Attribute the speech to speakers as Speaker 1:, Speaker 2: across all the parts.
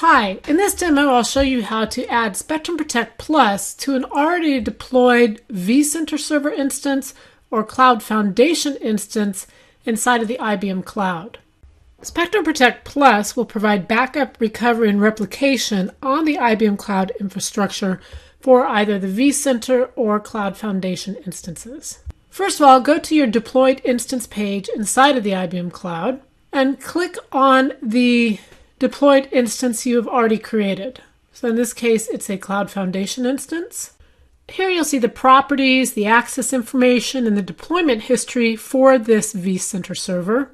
Speaker 1: Hi, in this demo I'll show you how to add Spectrum Protect Plus to an already deployed vCenter server instance or Cloud Foundation instance inside of the IBM Cloud. Spectrum Protect Plus will provide backup, recovery, and replication on the IBM Cloud infrastructure for either the vCenter or Cloud Foundation instances. First of all, go to your deployed instance page inside of the IBM Cloud and click on the deployed instance you have already created. So in this case, it's a Cloud Foundation instance. Here you'll see the properties, the access information, and the deployment history for this vCenter server.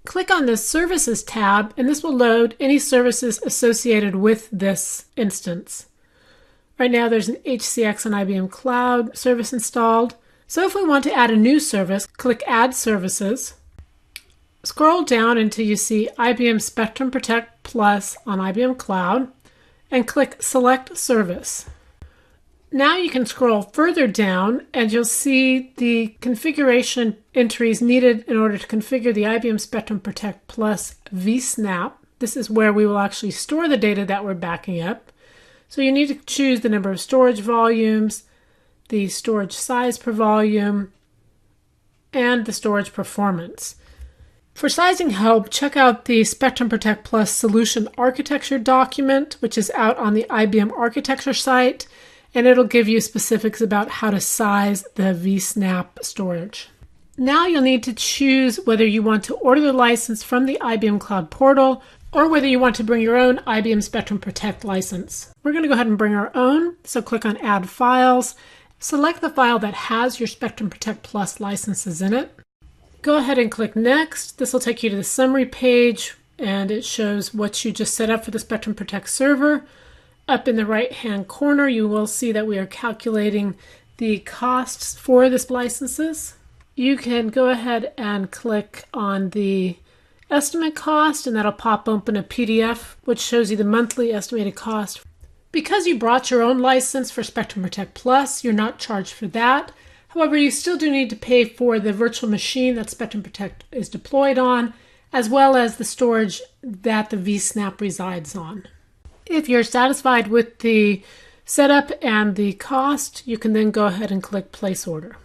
Speaker 1: Click on the Services tab, and this will load any services associated with this instance. Right now there's an HCX and IBM Cloud service installed. So if we want to add a new service, click Add Services. Scroll down until you see IBM Spectrum Protect Plus on IBM Cloud and click Select Service. Now you can scroll further down and you'll see the configuration entries needed in order to configure the IBM Spectrum Protect Plus vSnap. This is where we will actually store the data that we're backing up. So you need to choose the number of storage volumes, the storage size per volume, and the storage performance. For sizing help, check out the Spectrum Protect Plus Solution Architecture document, which is out on the IBM Architecture site, and it'll give you specifics about how to size the vSnap storage. Now you'll need to choose whether you want to order the license from the IBM Cloud portal or whether you want to bring your own IBM Spectrum Protect license. We're going to go ahead and bring our own, so click on Add Files. Select the file that has your Spectrum Protect Plus licenses in it. Go ahead and click Next. This will take you to the summary page and it shows what you just set up for the Spectrum Protect server. Up in the right-hand corner, you will see that we are calculating the costs for this licenses. You can go ahead and click on the estimate cost and that'll pop open a PDF which shows you the monthly estimated cost. Because you brought your own license for Spectrum Protect Plus, you're not charged for that. However, you still do need to pay for the virtual machine that Spectrum Protect is deployed on, as well as the storage that the vSnap resides on. If you're satisfied with the setup and the cost, you can then go ahead and click Place Order.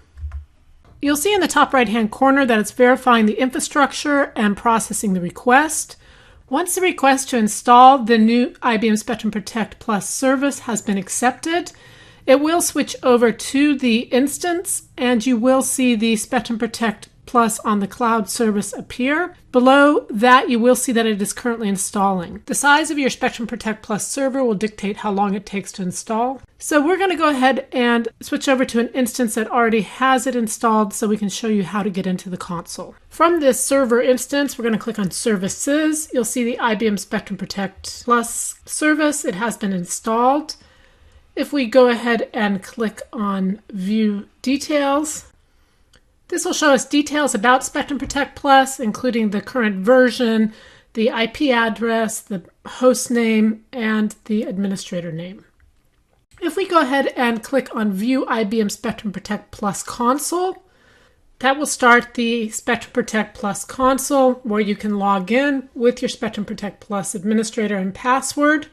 Speaker 1: You'll see in the top right-hand corner that it's verifying the infrastructure and processing the request. Once the request to install the new IBM Spectrum Protect Plus service has been accepted, it will switch over to the instance and you will see the Spectrum Protect Plus on the cloud service appear. Below that, you will see that it is currently installing. The size of your Spectrum Protect Plus server will dictate how long it takes to install. So we're going to go ahead and switch over to an instance that already has it installed so we can show you how to get into the console. From this server instance, we're going to click on Services. You'll see the IBM Spectrum Protect Plus service. It has been installed. If we go ahead and click on View Details, this will show us details about Spectrum Protect Plus, including the current version, the IP address, the host name, and the administrator name. If we go ahead and click on View IBM Spectrum Protect Plus Console, that will start the Spectrum Protect Plus console where you can log in with your Spectrum Protect Plus administrator and password.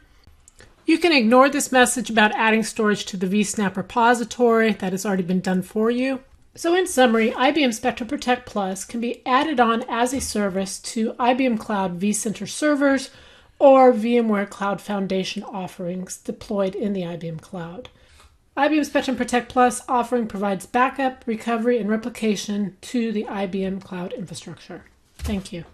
Speaker 1: You can ignore this message about adding storage to the vSnap repository. That has already been done for you. So in summary, IBM Spectrum Protect Plus can be added on as a service to IBM Cloud vCenter servers or VMware Cloud Foundation offerings deployed in the IBM Cloud. IBM Spectrum Protect Plus offering provides backup, recovery, and replication to the IBM Cloud infrastructure. Thank you.